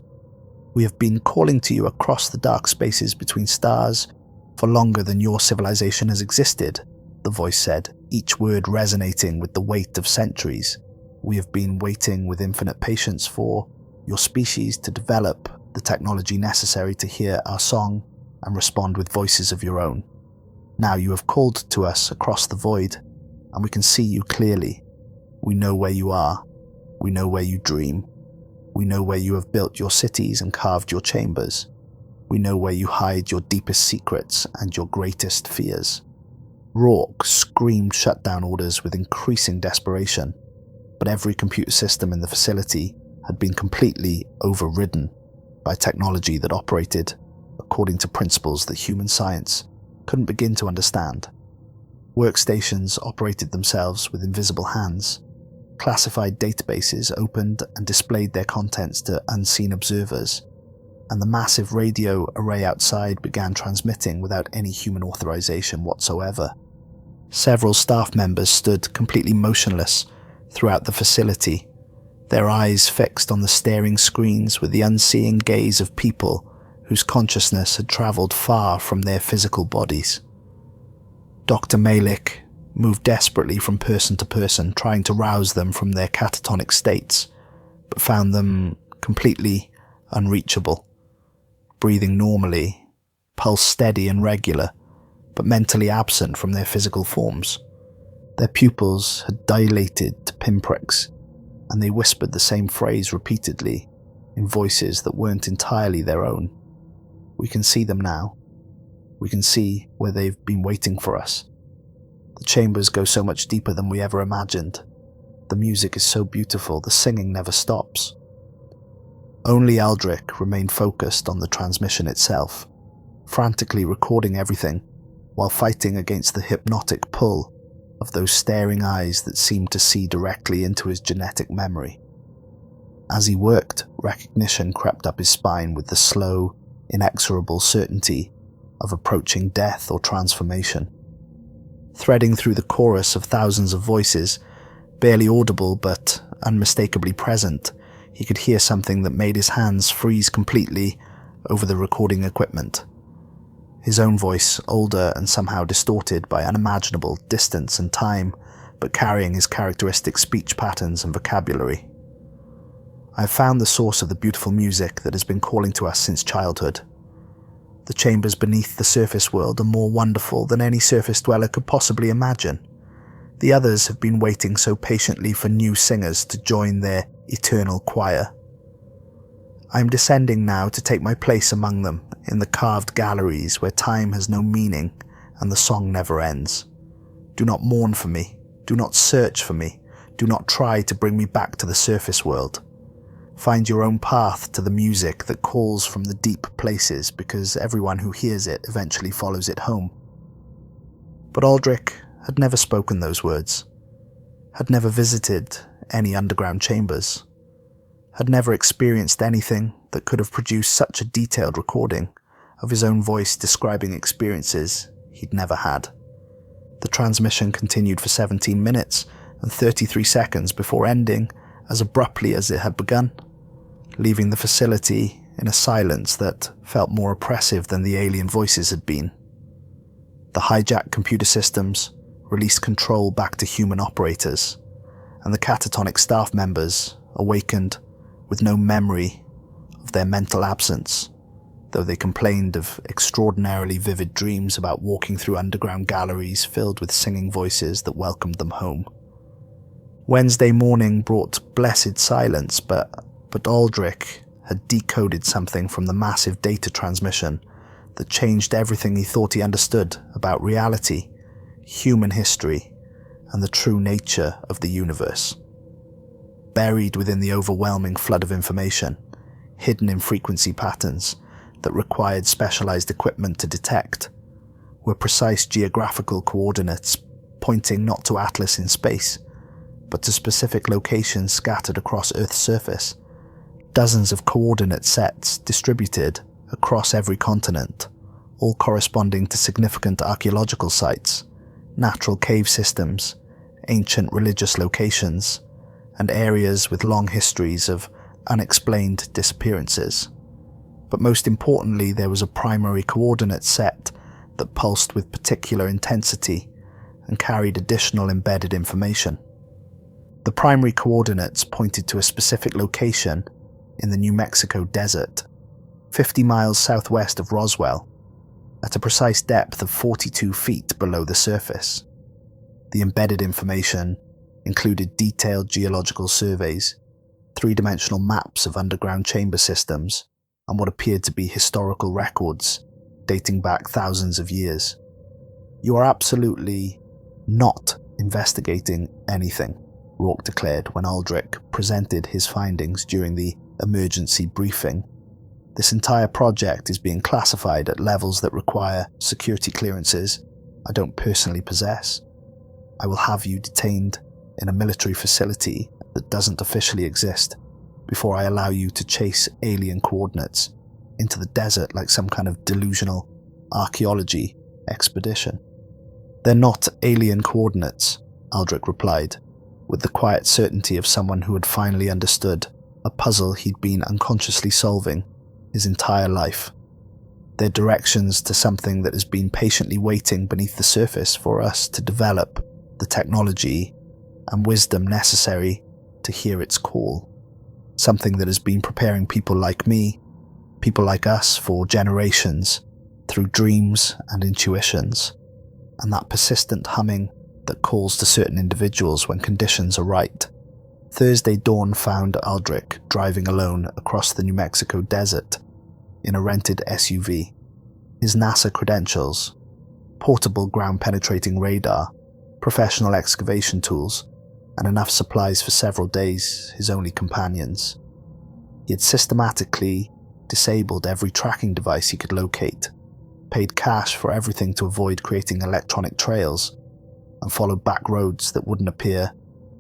"We have been calling to you across the dark spaces between stars for longer than your civilization has existed," the voice said, each word resonating with the weight of centuries. "We have been waiting with infinite patience for your species to develop the technology necessary to hear our song and respond with voices of your own. Now you have called to us across the void, and we can see you clearly. We know where you are. We know where you dream. We know where you have built your cities and carved your chambers. We know where you hide your deepest secrets and your greatest fears." Rourke screamed shutdown orders with increasing desperation, but every computer system in the facility had been completely overridden by technology that operated according to principles that human science couldn't begin to understand. Workstations operated themselves with invisible hands. Classified databases opened and displayed their contents to unseen observers, and the massive radio array outside began transmitting without any human authorization whatsoever. Several staff members stood completely motionless throughout the facility, their eyes fixed on the staring screens with the unseeing gaze of people whose consciousness had traveled far from their physical bodies. Dr. Malik moved desperately from person to person, trying to rouse them from their catatonic states, but found them completely unreachable. Breathing normally, pulse steady and regular, but mentally absent from their physical forms. Their pupils had dilated to pinpricks, and they whispered the same phrase repeatedly in voices that weren't entirely their own. "We can see them now. We can see where they've been waiting for us. The chambers go so much deeper than we ever imagined. The music is so beautiful, the singing never stops. Only Aldric remained focused on the transmission itself, frantically recording everything while fighting against the hypnotic pull of those staring eyes that seemed to see directly into his genetic memory. As he worked, recognition crept up his spine with the slow, inexorable certainty of approaching death or transformation. Threading through the chorus of thousands of voices, barely audible but unmistakably present, he could hear something that made his hands freeze completely over the recording equipment. His own voice, older and somehow distorted by unimaginable distance and time, but carrying his characteristic speech patterns and vocabulary. I have found the source of the beautiful music that has been calling to us since childhood. The chambers beneath the surface world are more wonderful than any surface dweller could possibly imagine. The others have been waiting so patiently for new singers to join their eternal choir. I am descending now to take my place among them in the carved galleries where time has no meaning and the song never ends. Do not mourn for me. Do not search for me. Do not try to bring me back to the surface world. Find your own path to the music that calls from the deep places, because everyone who hears it eventually follows it home. But Aldric had never spoken those words, had never visited any underground chambers, had never experienced anything that could have produced such a detailed recording of his own voice describing experiences he'd never had. The transmission continued for 17 minutes and 33 seconds before ending as abruptly as it had begun, leaving the facility in a silence that felt more oppressive than the alien voices had been. The hijacked computer systems released control back to human operators, and the catatonic staff members awakened with no memory of their mental absence, though they complained of extraordinarily vivid dreams about walking through underground galleries filled with singing voices that welcomed them home. Wednesday morning brought blessed silence, but Aldric had decoded something from the massive data transmission that changed everything he thought he understood about reality, human history, and the true nature of the universe. Buried within the overwhelming flood of information, hidden in frequency patterns that required specialized equipment to detect, were precise geographical coordinates pointing not to Atlas in space, but to specific locations scattered across Earth's surface. Dozens of coordinate sets distributed across every continent, all corresponding to significant archaeological sites, natural cave systems, ancient religious locations, and areas with long histories of unexplained disappearances. But most importantly, there was a primary coordinate set that pulsed with particular intensity and carried additional embedded information. The primary coordinates pointed to a specific location in the New Mexico desert, 50 miles southwest of Roswell, at a precise depth of 42 feet below the surface. The embedded information included detailed geological surveys, three-dimensional maps of underground chamber systems, and what appeared to be historical records dating back thousands of years. You are absolutely not investigating anything, Rourke declared when Aldric presented his findings during the emergency briefing. This entire project is being classified at levels that require security clearances I don't personally possess. I will have you detained in a military facility that doesn't officially exist before I allow you to chase alien coordinates into the desert like some kind of delusional archaeology expedition. They're not alien coordinates, Aldric replied, with the quiet certainty of someone who had finally understood a puzzle he'd been unconsciously solving his entire life. They're directions to something that has been patiently waiting beneath the surface for us to develop the technology and wisdom necessary to hear its call. Something that has been preparing people like me, people like us for generations, through dreams and intuitions, and that persistent humming that calls to certain individuals when conditions are right. Thursday dawn found Aldric driving alone across the New Mexico desert in a rented SUV. his NASA credentials, portable ground-penetrating radar, professional excavation tools, and enough supplies for several days, his only companions. He had systematically disabled every tracking device he could locate, paid cash for everything to avoid creating electronic trails, and followed back roads that wouldn't appear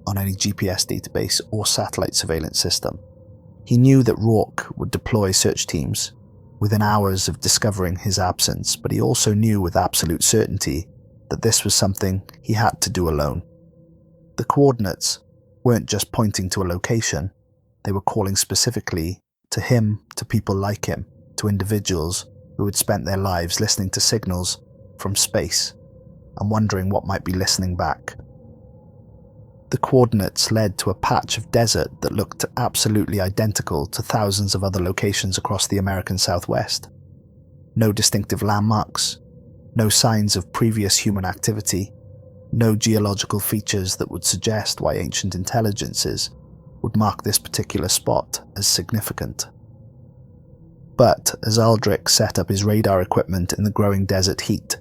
on any GPS database or satellite surveillance system. He knew that Rourke would deploy search teams within hours of discovering his absence, but he also knew with absolute certainty that this was something he had to do alone. The coordinates weren't just pointing to a location, they were calling specifically to him, to people like him, to individuals who had spent their lives listening to signals from space and wondering what might be listening back. The coordinates led to a patch of desert that looked absolutely identical to thousands of other locations across the American Southwest. No distinctive landmarks, no signs of previous human activity, no geological features that would suggest why ancient intelligences would mark this particular spot as significant. But as Aldric set up his radar equipment in the growing desert heat,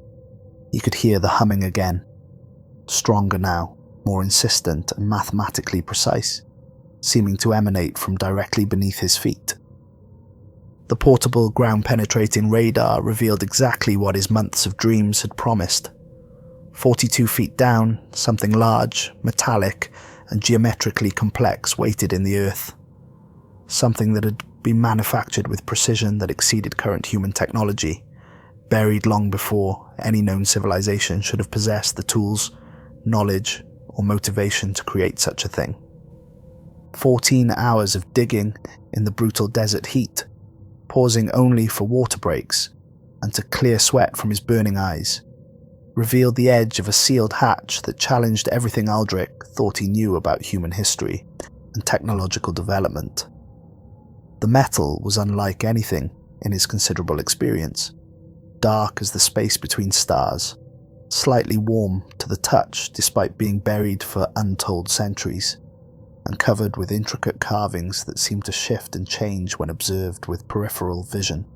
he could hear the humming again, stronger now, more insistent and mathematically precise, seeming to emanate from directly beneath his feet. The portable ground-penetrating radar revealed exactly what his months of dreams had promised. 42 feet down, something large, metallic, and geometrically complex waited in the earth. Something that had been manufactured with precision that exceeded current human technology, buried long before any known civilization should have possessed the tools, knowledge, or motivation to create such a thing. 14 hours of digging in the brutal desert heat, pausing only for water breaks and to clear sweat from his burning eyes, revealed the edge of a sealed hatch that challenged everything Aldric thought he knew about human history and technological development. The metal was unlike anything in his considerable experience, dark as the space between stars, slightly warm to the touch despite being buried for untold centuries, and covered with intricate carvings that seemed to shift and change when observed with peripheral vision.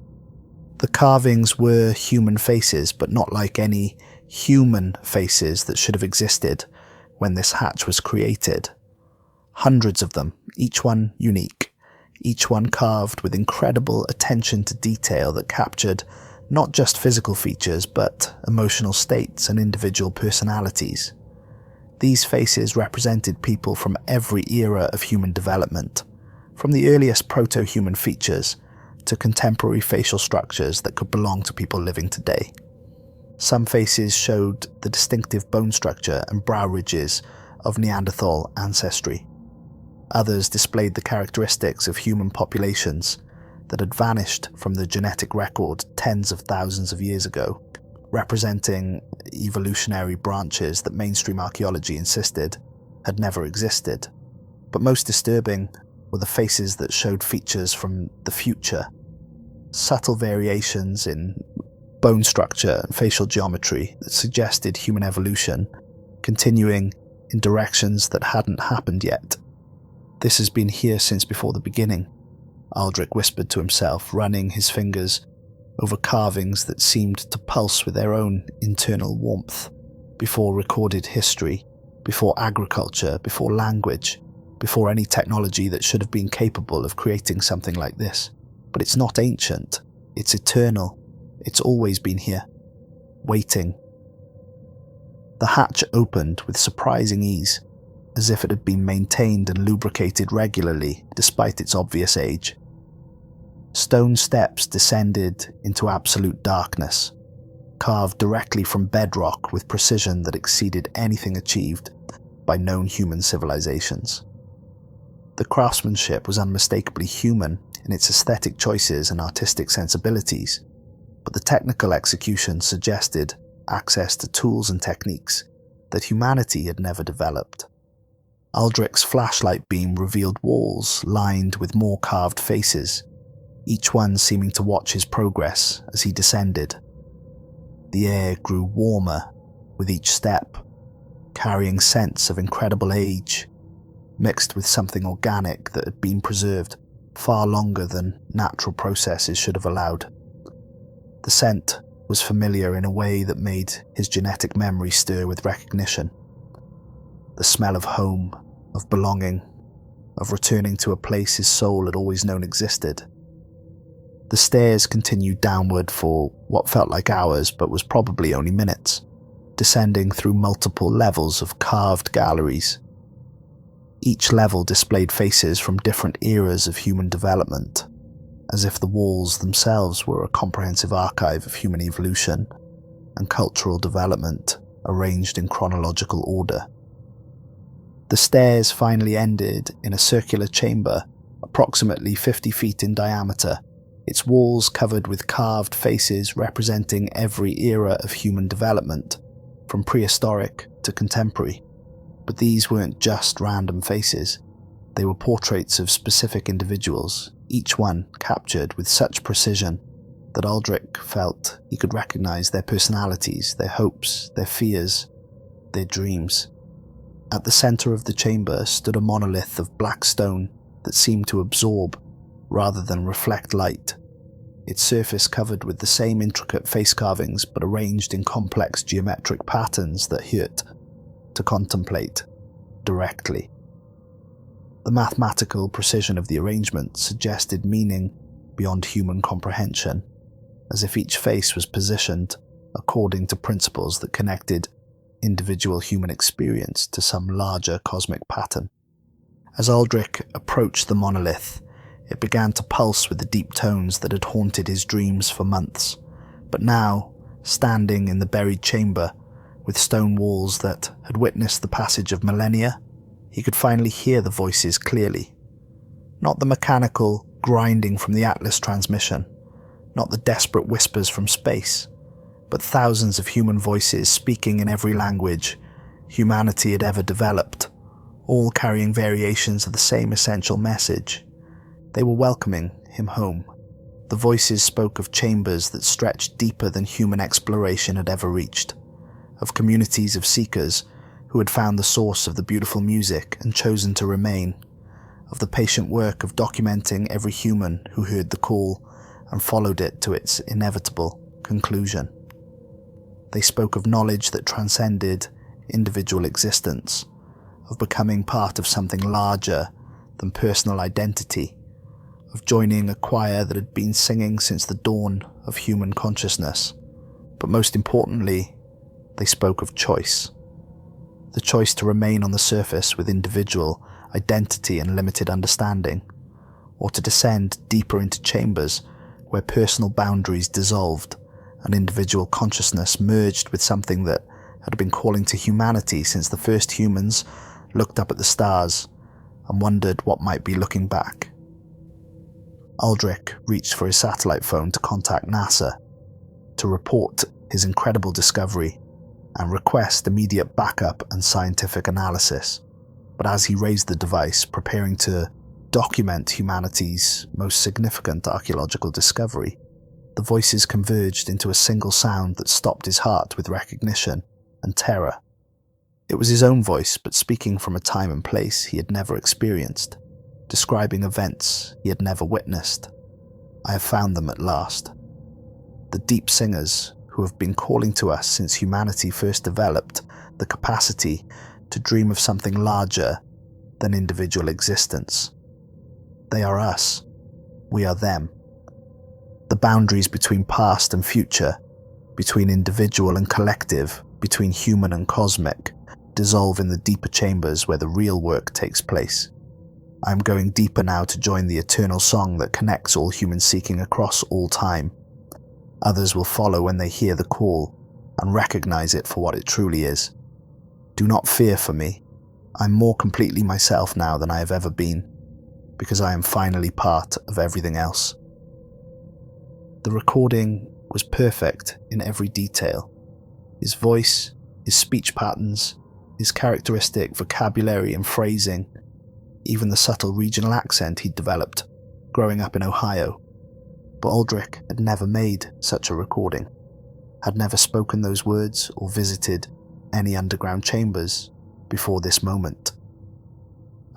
The carvings were human faces, but not like any human faces that should have existed when this hatch was created. Hundreds of them, each one unique, each one carved with incredible attention to detail that captured not just physical features, but emotional states and individual personalities. These faces represented people from every era of human development, from the earliest proto-human features to contemporary facial structures that could belong to people living today. Some faces showed the distinctive bone structure and brow ridges of Neanderthal ancestry. Others displayed the characteristics of human populations that had vanished from the genetic record tens of thousands of years ago, representing evolutionary branches that mainstream archaeology insisted had never existed. But most disturbing were the faces that showed features from the future, subtle variations in bone structure and facial geometry that suggested human evolution, continuing in directions that hadn't happened yet. "This has been here since before the beginning," Aldric whispered to himself, running his fingers over carvings that seemed to pulse with their own internal warmth. Before recorded history, before agriculture, before language, before any technology that should have been capable of creating something like this. But it's not ancient, it's eternal, it's always been here, waiting. The hatch opened with surprising ease, as if it had been maintained and lubricated regularly despite its obvious age. Stone steps descended into absolute darkness, carved directly from bedrock with precision that exceeded anything achieved by known human civilizations. The craftsmanship was unmistakably human in its aesthetic choices and artistic sensibilities, but the technical execution suggested access to tools and techniques that humanity had never developed. Aldric's flashlight beam revealed walls lined with more carved faces, each one seeming to watch his progress as he descended. The air grew warmer with each step, carrying scents of incredible age, mixed with something organic that had been preserved far longer than natural processes should have allowed. The scent was familiar in a way that made his genetic memory stir with recognition. The smell of home, of belonging, of returning to a place his soul had always known existed. The stairs continued downward for what felt like hours but was probably only minutes, descending through multiple levels of carved galleries. Each level displayed faces from different eras of human development, as if the walls themselves were a comprehensive archive of human evolution and cultural development arranged in chronological order. The stairs finally ended in a circular chamber approximately 50 feet in diameter, its walls covered with carved faces representing every era of human development, from prehistoric to contemporary. But these weren't just random faces. They were portraits of specific individuals, each one captured with such precision that Aldric felt he could recognize their personalities, their hopes, their fears, their dreams. At the center of the chamber stood a monolith of black stone that seemed to absorb rather than reflect light, its surface covered with the same intricate face carvings but arranged in complex geometric patterns that hurt to contemplate directly. The mathematical precision of the arrangement suggested meaning beyond human comprehension, as if each face was positioned according to principles that connected individual human experience to some larger cosmic pattern. As Aldric approached the monolith, it began to pulse with the deep tones that had haunted his dreams for months, but now, standing in the buried chamber, with stone walls that had witnessed the passage of millennia, he could finally hear the voices clearly. Not the mechanical grinding from the Atlas transmission, not the desperate whispers from space, but thousands of human voices speaking in every language humanity had ever developed, all carrying variations of the same essential message. They were welcoming him home. The voices spoke of chambers that stretched deeper than human exploration had ever reached, of communities of seekers who had found the source of the beautiful music and chosen to remain, of the patient work of documenting every human who heard the call and followed it to its inevitable conclusion. They spoke of knowledge that transcended individual existence, of becoming part of something larger than personal identity, of joining a choir that had been singing since the dawn of human consciousness. But most importantly, they spoke of choice. The choice to remain on the surface with individual identity and limited understanding, or to descend deeper into chambers where personal boundaries dissolved and individual consciousness merged with something that had been calling to humanity since the first humans looked up at the stars and wondered what might be looking back. Aldric reached for his satellite phone to contact NASA, to report his incredible discovery and request immediate backup and scientific analysis. But as he raised the device, preparing to document humanity's most significant archaeological discovery, the voices converged into a single sound that stopped his heart with recognition and terror. It was his own voice, but speaking from a time and place he had never experienced, describing events he had never witnessed. I have found them at last. The deep singers who have been calling to us since humanity first developed the capacity to dream of something larger than individual existence. They are us. We are them. The boundaries between past and future, between individual and collective, between human and cosmic, dissolve in the deeper chambers where the real work takes place. I am going deeper now to join the eternal song that connects all human seeking across all time. Others will follow when they hear the call and recognize it for what it truly is. Do not fear for me. I'm more completely myself now than I have ever been, because I am finally part of everything else. The recording was perfect in every detail. His voice, his speech patterns, his characteristic vocabulary and phrasing, even the subtle regional accent he'd developed, growing up in Ohio. But Aldric had never made such a recording, had never spoken those words or visited any underground chambers before this moment.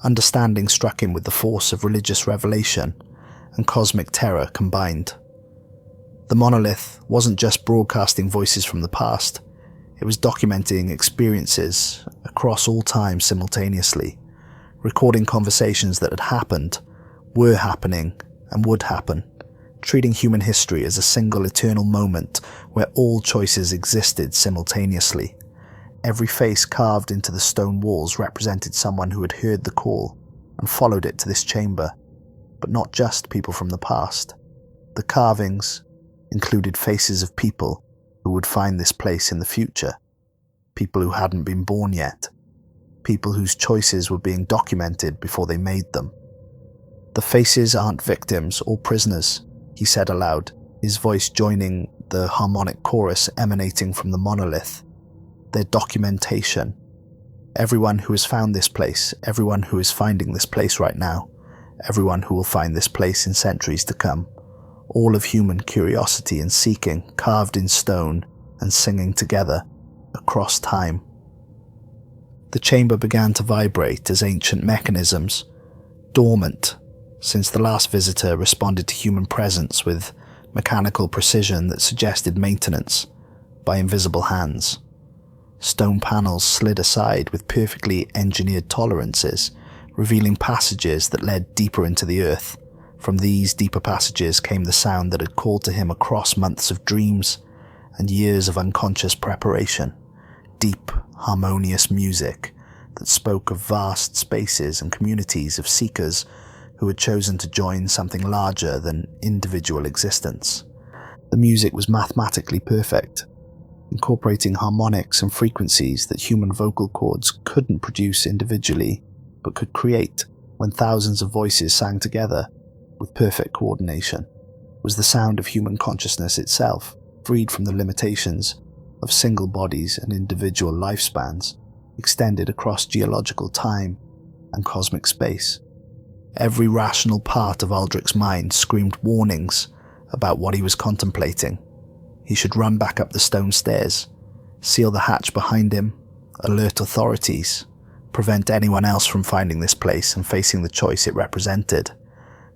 Understanding struck him with the force of religious revelation and cosmic terror combined. The monolith wasn't just broadcasting voices from the past, it was documenting experiences across all time simultaneously, recording conversations that had happened, were happening, and would happen, treating human history as a single eternal moment where all choices existed simultaneously. Every face carved into the stone walls represented someone who had heard the call and followed it to this chamber, but not just people from the past. The carvings included faces of people who would find this place in the future, people who hadn't been born yet, people whose choices were being documented before they made them. "The faces aren't victims or prisoners," he said aloud, his voice joining the harmonic chorus emanating from the monolith. "Their documentation. Everyone who has found this place, everyone who is finding this place right now, everyone who will find this place in centuries to come. All of human curiosity and seeking, carved in stone and singing together across time." The chamber began to vibrate as ancient mechanisms, dormant since the last visitor responded to human presence with mechanical precision that suggested maintenance by invisible hands. Stone panels slid aside with perfectly engineered tolerances, revealing passages that led deeper into the earth. From these deeper passages came the sound that had called to him across months of dreams and years of unconscious preparation. Deep, harmonious music that spoke of vast spaces and communities of seekers who had chosen to join something larger than individual existence. The music was mathematically perfect, incorporating harmonics and frequencies that human vocal cords couldn't produce individually, but could create when thousands of voices sang together with perfect coordination. It was the sound of human consciousness itself, freed from the limitations of single bodies and individual lifespans, extended across geological time and cosmic space. Every rational part of Aldric's mind screamed warnings about what he was contemplating. He should run back up the stone stairs, seal the hatch behind him, alert authorities, prevent anyone else from finding this place and facing the choice it represented.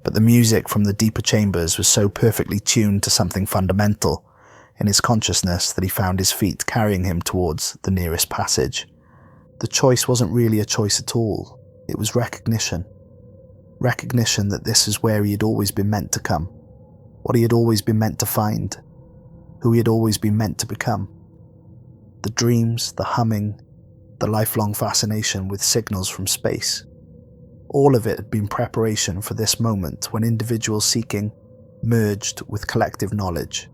But the music from the deeper chambers was so perfectly tuned to something fundamental in his consciousness that he found his feet carrying him towards the nearest passage. The choice wasn't really a choice at all. It was recognition. Recognition that this is where he had always been meant to come, what he had always been meant to find, who he had always been meant to become. The dreams, the humming, the lifelong fascination with signals from space. All of it had been preparation for this moment when individual seeking merged with collective knowledge.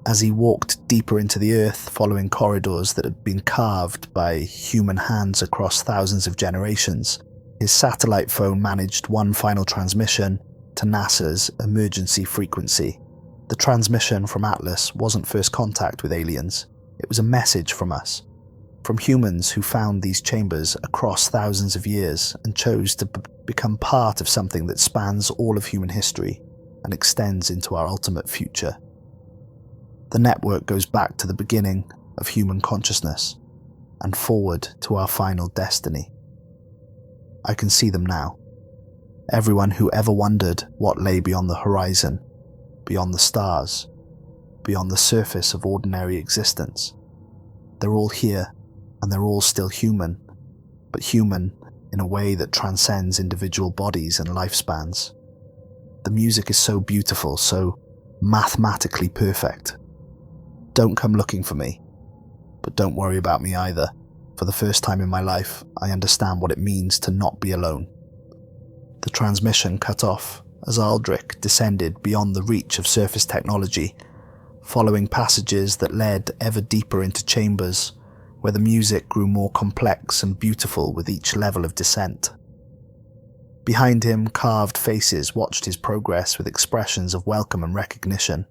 As he walked deeper into the earth, following corridors that had been carved by human hands across thousands of generations, his satellite phone managed one final transmission to NASA's emergency frequency. The transmission from Atlas wasn't first contact with aliens. It was a message from us, from humans who found these chambers across thousands of years and chose to become part of something that spans all of human history and extends into our ultimate future. The network goes back to the beginning of human consciousness and forward to our final destiny. I can see them now. Everyone who ever wondered what lay beyond the horizon, beyond the stars, beyond the surface of ordinary existence. They're all here, and they're all still human, but human in a way that transcends individual bodies and lifespans. The music is so beautiful, so mathematically perfect. Don't come looking for me, but don't worry about me either. For the first time in my life, I understand what it means to not be alone. The transmission cut off as Aldric descended beyond the reach of surface technology, following passages that led ever deeper into chambers where the music grew more complex and beautiful with each level of descent. Behind him, carved faces watched his progress with expressions of welcome and recognition,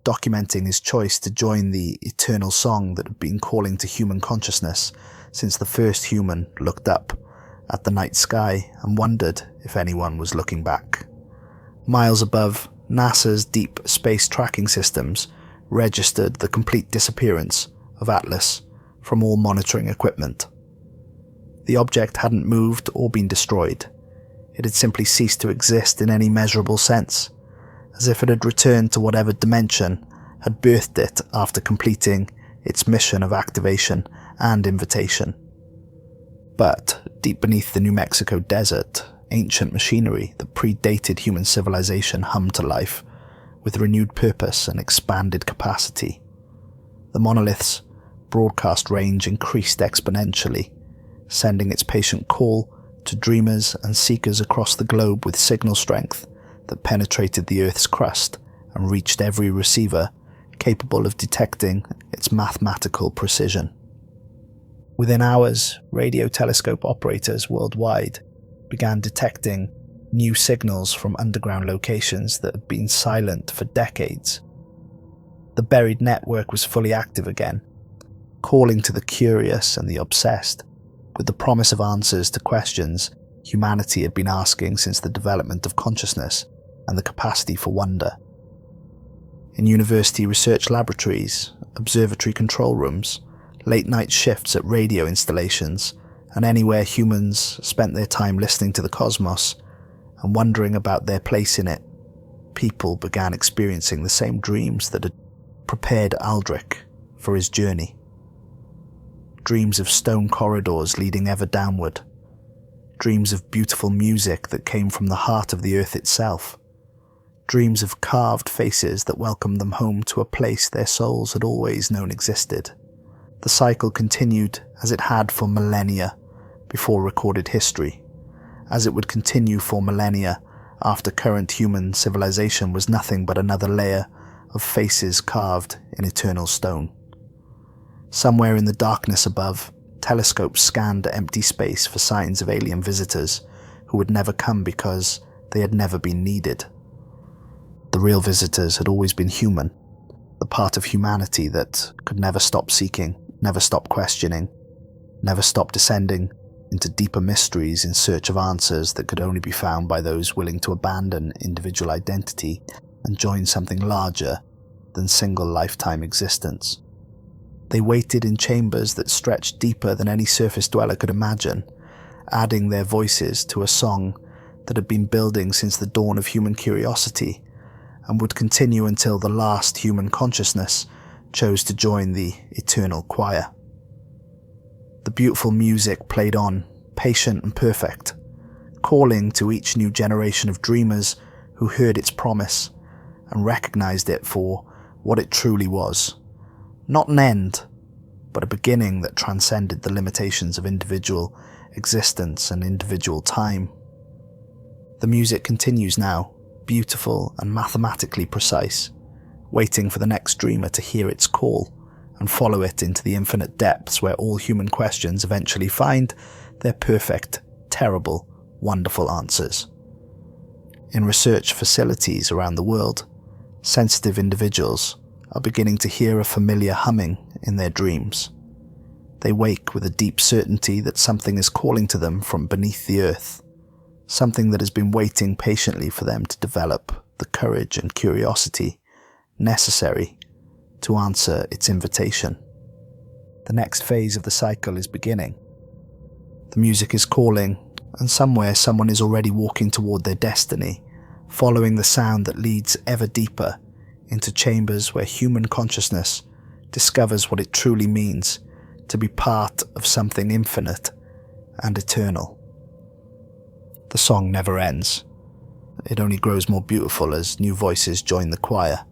documenting his choice to join the eternal song that had been calling to human consciousness since the first human looked up at the night sky and wondered if anyone was looking back. Miles above, NASA's deep space tracking systems registered the complete disappearance of Atlas from all monitoring equipment. The object hadn't moved or been destroyed. It had simply ceased to exist in any measurable sense, as if it had returned to whatever dimension had birthed it after completing its mission of activation and invitation. But deep beneath the New Mexico desert, ancient machinery that predated human civilization hummed to life with renewed purpose and expanded capacity. The monolith's broadcast range increased exponentially, sending its patient call to dreamers and seekers across the globe with signal strength that penetrated the Earth's crust and reached every receiver capable of detecting its mathematical precision. Within hours, radio telescope operators worldwide began detecting new signals from underground locations that had been silent for decades. The buried network was fully active again, calling to the curious and the obsessed, with the promise of answers to questions humanity had been asking since the development of consciousness and the capacity for wonder. In university research laboratories, observatory control rooms, late-night shifts at radio installations, and anywhere humans spent their time listening to the cosmos and wondering about their place in it, people began experiencing the same dreams that had prepared Aldric for his journey. Dreams of stone corridors leading ever downward. Dreams of beautiful music that came from the heart of the earth itself. Dreams of carved faces that welcomed them home to a place their souls had always known existed. The cycle continued as it had for millennia before recorded history, as it would continue for millennia after current human civilization was nothing but another layer of faces carved in eternal stone. Somewhere in the darkness above, telescopes scanned empty space for signs of alien visitors who would never come because they had never been needed. The real visitors had always been human, the part of humanity that could never stop seeking, never stop questioning, never stop descending into deeper mysteries in search of answers that could only be found by those willing to abandon individual identity and join something larger than single lifetime existence. They waited in chambers that stretched deeper than any surface dweller could imagine, adding their voices to a song that had been building since the dawn of human curiosity and would continue until the last human consciousness chose to join the eternal choir. The beautiful music played on, patient and perfect, calling to each new generation of dreamers who heard its promise and recognized it for what it truly was. Not an end, but a beginning that transcended the limitations of individual existence and individual time. The music continues now, beautiful and mathematically precise, waiting for the next dreamer to hear its call and follow it into the infinite depths where all human questions eventually find their perfect, terrible, wonderful answers. In research facilities around the world, sensitive individuals are beginning to hear a familiar humming in their dreams. They wake with a deep certainty that something is calling to them from beneath the earth, something that has been waiting patiently for them to develop the courage and curiosity necessary to answer its invitation. The next phase of the cycle is beginning. The music is calling, and somewhere someone is already walking toward their destiny, following the sound that leads ever deeper into chambers where human consciousness discovers what it truly means to be part of something infinite and eternal. The song never ends. It only grows more beautiful as new voices join the choir,